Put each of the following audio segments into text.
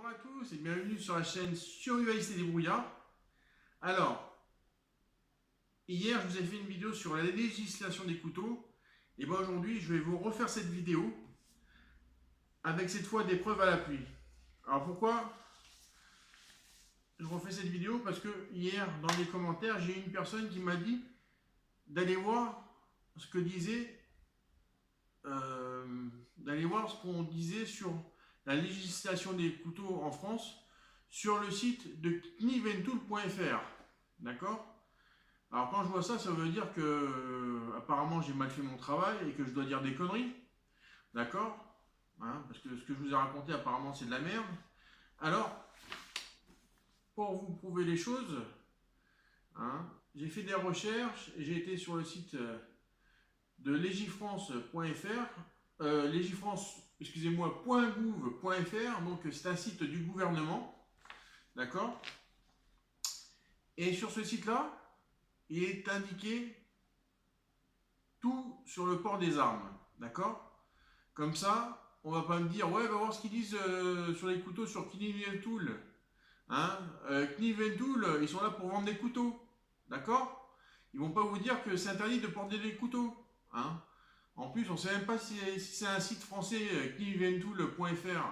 Bonjour à tous et bienvenue sur la chaîne Survivaliste et Débrouillard. Alors, hier je vous ai fait une vidéo sur la législation des couteaux. Et bien aujourd'hui je vais vous refaire cette vidéo avec cette fois des preuves à l'appui. Alors pourquoi je refais cette vidéo? Parce que hier dans les commentaires j'ai une personne qui m'a dit d'aller voir ce que disait d'aller voir ce qu'on disait sur la législation des couteaux en France sur le site de kniventool.fr. D'accord? Alors quand je vois ça, ça veut dire que apparemment j'ai mal fait mon travail et que je dois dire des conneries. D'accord? Hein, parce que ce que je vous ai raconté apparemment c'est de la merde. Alors, pour vous prouver les choses, hein, j'ai fait des recherches et j'ai été sur le site de legifrance.fr, .gouv.fr, donc c'est un site du gouvernement, d'accord? Et sur ce site-là, il est indiqué tout sur le port des armes, d'accord? Comme ça, on va pas me dire, ouais, va voir ce qu'ils disent sur les couteaux sur Kniventool. Hein, Kniventool, ils sont là pour vendre des couteaux, d'accord? Ils vont pas vous dire que c'est interdit de porter des couteaux, hein? En plus, on ne sait même pas si c'est un site français, kniventool.fr.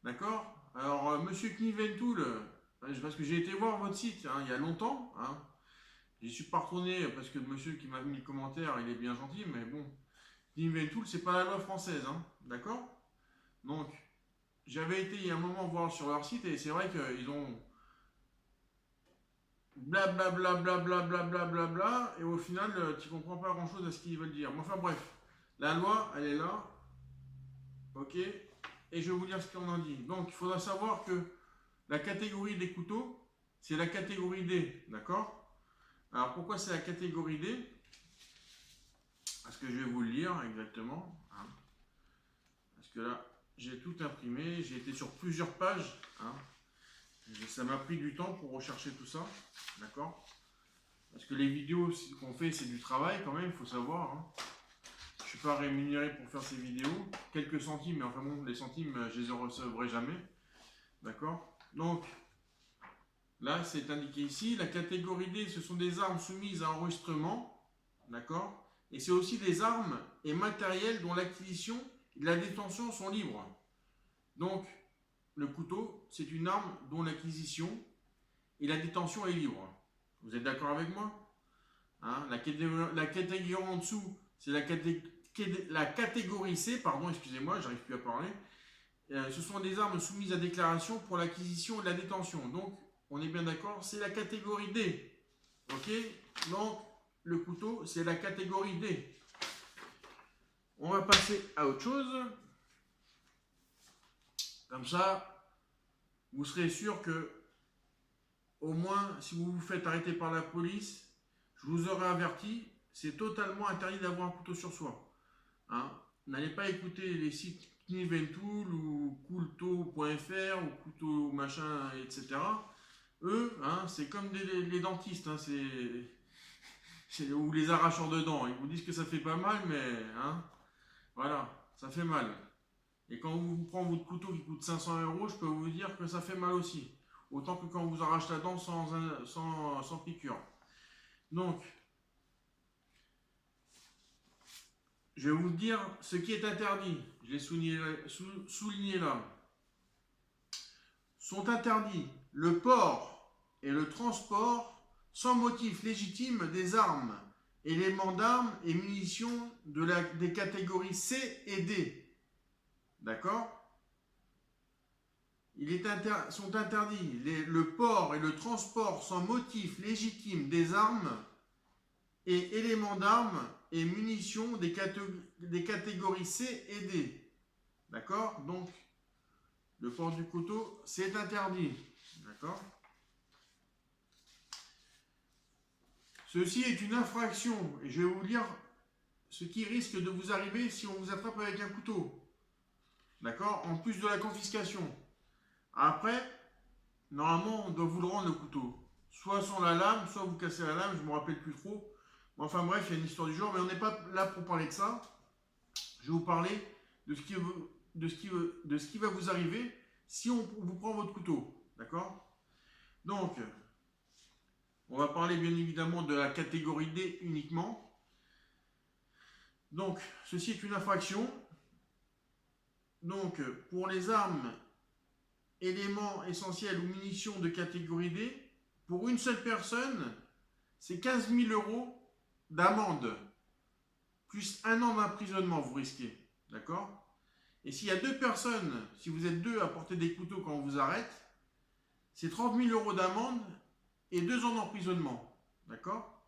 D'accord? Alors, monsieur Kniventool, parce que j'ai été voir votre site hein, il y a longtemps. Hein. J'y suis pas retourné parce que le monsieur qui m'a mis le commentaire, il est bien gentil, mais bon. Kniventool, c'est pas la loi française. Hein, d'accord? Donc, j'avais été il y a un moment voir sur leur site et c'est vrai qu'ils ont blablabla, blablabla, blablabla, et au final, tu comprends pas grand chose à ce qu'ils veulent dire. Mais enfin, bref. La loi, elle est là. Ok. Et je vais vous dire ce qu'on en dit. Donc, il faudra savoir que la catégorie des couteaux, c'est la catégorie D. D'accord? Alors, pourquoi c'est la catégorie D? Parce que je vais vous le lire exactement. Hein. Parce que là, j'ai tout imprimé. J'ai été sur plusieurs pages. Hein. Ça m'a pris du temps pour rechercher tout ça. D'accord? Parce que les vidéos qu'on fait, c'est du travail quand même, il faut savoir. Hein. Je ne suis pas rémunéré pour faire ces vidéos. Quelques centimes, mais enfin bon, les centimes, je les recevrai jamais. D'accord? Donc, là, c'est indiqué ici. La catégorie D, ce sont des armes soumises à enregistrement. D'accord? Et c'est aussi des armes et matériels dont l'acquisition et la détention sont libres. Donc, le couteau, c'est une arme dont l'acquisition et la détention est libre. Vous êtes d'accord avec moi? Hein, la catégorie en dessous, c'est la catégorie C, pardon, excusez-moi, j'arrive plus à parler. Ce sont des armes soumises à déclaration pour l'acquisition et la détention. Donc, on est bien d'accord, c'est la catégorie D. Ok? Donc, le couteau, c'est la catégorie D. On va passer à autre chose. Comme ça, vous serez sûr que, au moins, si vous vous faites arrêter par la police, je vous aurais averti, c'est totalement interdit d'avoir un couteau sur soi. Hein? N'allez pas écouter les sites Kniventool ou Coulto.fr ou couteau machin, etc. Eux, hein, c'est comme les dentistes, hein, ou les arracheurs de dents. Ils vous disent que ça fait pas mal, mais hein, voilà, ça fait mal. Et quand vous prenez votre couteau qui coûte 500 euros, je peux vous dire que ça fait mal aussi. Autant que quand on vous arrache la dent sans piqûre. Donc, je vais vous dire ce qui est interdit. Je l'ai souligné là. Sont interdits le port et le transport sans motif légitime des armes, éléments d'armes et munitions des catégories C et D. D'accord? Sont interdits le port et le transport sans motif légitime des armes et éléments d'armes et munitions des catégories C et D. D'accord? Donc, le port du couteau, c'est interdit. D'accord? Ceci est une infraction, et je vais vous dire ce qui risque de vous arriver si on vous attrape avec un couteau. D'accord? En plus de la confiscation. Après, normalement, on doit vous le rendre le couteau. Soit sans la lame, soit vous cassez la lame, je ne me rappelle plus trop. Enfin bref, il y a une histoire du genre, mais on n'est pas là pour parler de ça. Je vais vous parler de ce qui va vous arriver si on vous prend votre couteau, d'accord? Donc, on va parler bien évidemment de la catégorie D uniquement. Donc, ceci est une infraction. Donc, pour les armes, éléments essentiels ou munitions de catégorie D, pour une seule personne, c'est 15 000 € d'amende, plus 1 an d'emprisonnement, vous risquez. D'accord? Et s'il y a 2 personnes, si vous êtes 2 à porter des couteaux quand on vous arrête, c'est 30 000 € d'amende et 2 ans d'emprisonnement. D'accord?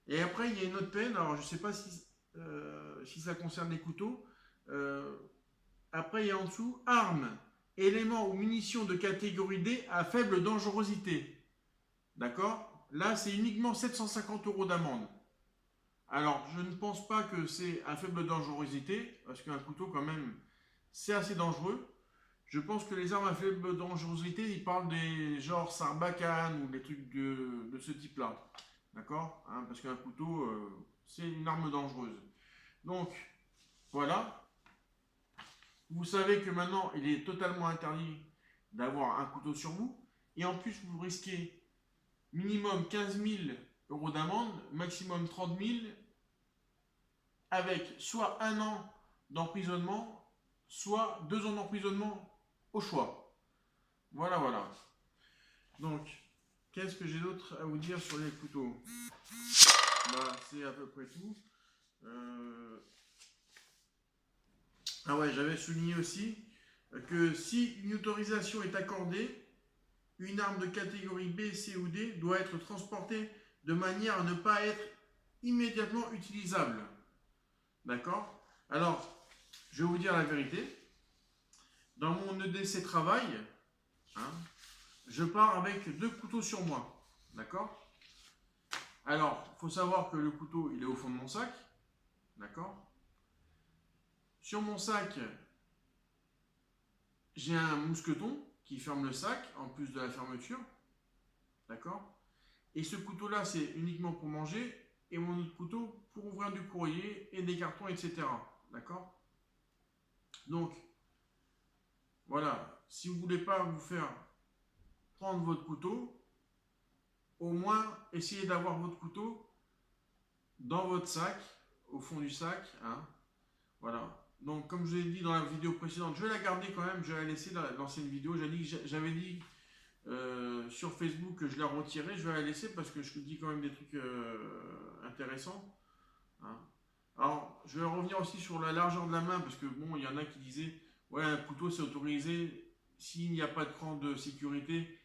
Et après, il y a une autre peine, alors je ne sais pas si ça concerne les couteaux. Après, il y a en dessous, armes, éléments ou munitions de catégorie D à faible dangerosité. D'accord? Là, c'est uniquement 750 € d'amende. Alors, je ne pense pas que c'est à faible dangerosité, parce qu'un couteau, quand même, c'est assez dangereux. Je pense que les armes à faible dangerosité, ils parlent des genres Sarbacane ou des trucs de ce type-là. D'accord? Hein, parce qu'un couteau, c'est une arme dangereuse. Donc, voilà. Vous savez que maintenant, il est totalement interdit d'avoir un couteau sur vous. Et en plus, vous risquez minimum 15 000 € d'amende, maximum 30 000, avec soit 1 an d'emprisonnement, soit 2 ans d'emprisonnement au choix. Voilà, voilà. Donc, qu'est-ce que j'ai d'autre à vous dire sur les couteaux? Bah, c'est à peu près tout. Ah ouais, j'avais souligné aussi que si une autorisation est accordée, une arme de catégorie B, C ou D doit être transportée de manière à ne pas être immédiatement utilisable. D'accord? Alors, je vais vous dire la vérité. Dans mon EDC travail, hein, je pars avec 2 couteaux sur moi. D'accord? Alors, il faut savoir que le couteau, il est au fond de mon sac. D'accord? Sur mon sac, j'ai un mousqueton qui ferme le sac, en plus de la fermeture. D'accord? Et ce couteau-là, c'est uniquement pour manger. Et mon autre couteau pour ouvrir du courrier et des cartons, etc. D'accord? Donc, voilà. Si vous ne voulez pas vous faire prendre votre couteau, au moins essayez d'avoir votre couteau dans votre sac, au fond du sac. Hein. Voilà. Donc, comme je vous ai dit dans la vidéo précédente, je vais la garder quand même, je vais la laisser dans l'ancienne vidéo. J'avais dit sur Facebook que je la retirais, je vais la laisser parce que je dis quand même des trucs intéressants. Hein. Alors, je vais revenir aussi sur la largeur de la main parce que bon, il y en a qui disaient ouais, un couteau c'est autorisé s'il n'y a pas de cran de sécurité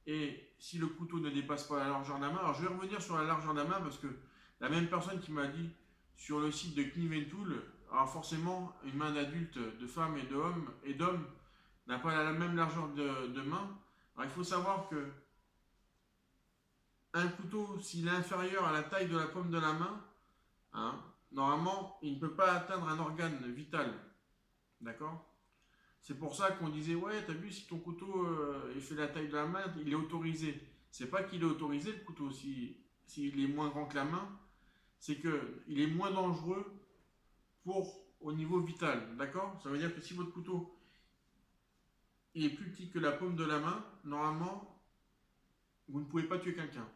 et si le couteau ne dépasse pas la largeur de la main. Alors, je vais revenir sur la largeur de la main parce que la même personne qui m'a dit sur le site de Kniv & Tool, alors forcément, une main d'adulte, de femme et d'homme n'a pas la même largeur de main. Alors, il faut savoir que un couteau, s'il est inférieur à la taille de la paume de la main, hein, normalement, il ne peut pas atteindre un organe vital. D'accord? C'est pour ça qu'on disait, ouais, t'as vu, si ton couteau il fait la taille de la main, il est autorisé. C'est pas qu'il est autorisé le couteau, s'il est moins grand que la main, c'est qu'il est moins dangereux au niveau vital. D'accord? Ça veut dire que si votre couteau il est plus petit que la paume de la main, normalement, vous ne pouvez pas tuer quelqu'un.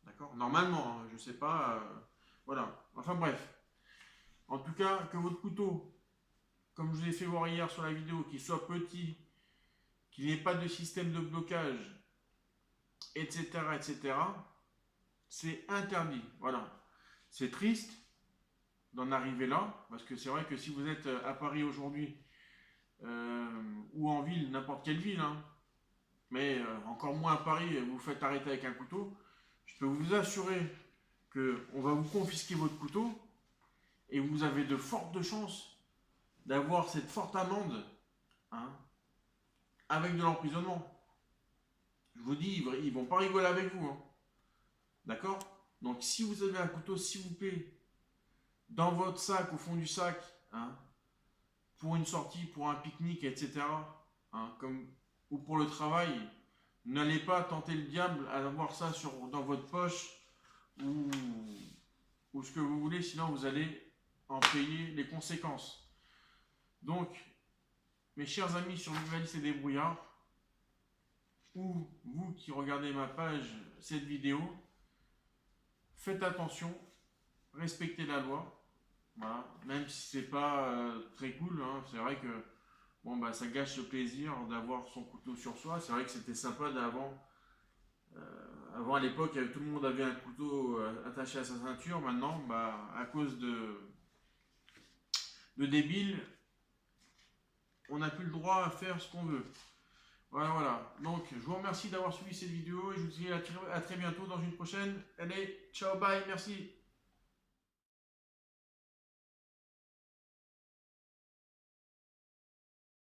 D'accord? Normalement, hein, je sais pas. Voilà. Enfin bref. En tout cas, que votre couteau, comme je vous l'ai fait voir hier sur la vidéo, qu'il soit petit, qu'il n'y ait pas de système de blocage, etc., etc., c'est interdit. Voilà. C'est triste d'en arriver là, parce que c'est vrai que si vous êtes à Paris aujourd'hui, ou en ville, n'importe quelle ville, hein, mais encore moins à Paris, vous vous faites arrêter avec un couteau, je peux vous assurer qu'on va vous confisquer votre couteau et vous avez de fortes chances d'avoir cette forte amende, hein, avec de l'emprisonnement. Je vous dis, ils vont pas rigoler avec vous. Hein. D'accord? Donc si vous avez un couteau, s'il vous plaît, dans votre sac, au fond du sac, hein, pour une sortie, pour un pique-nique, etc., hein, ou pour le travail, n'allez pas tenter le diable à avoir ça dans votre poche ou ce que vous voulez, sinon vous allez en payer les conséquences. Donc, mes chers amis sur Minimaliste et Débrouillard, ou vous qui regardez ma page, cette vidéo, faites attention, respectez la loi. Voilà. Même si c'est pas très cool, hein, c'est vrai que bon, bah, ça gâche le plaisir d'avoir son couteau sur soi. C'est vrai que c'était sympa d'avant. Avant à l'époque, tout le monde avait un couteau attaché à sa ceinture. Maintenant, bah, à cause de débiles, on n'a plus le droit à faire ce qu'on veut. Voilà, voilà. Donc, je vous remercie d'avoir suivi cette vidéo et je vous dis à très bientôt dans une prochaine. Allez, ciao, bye, merci.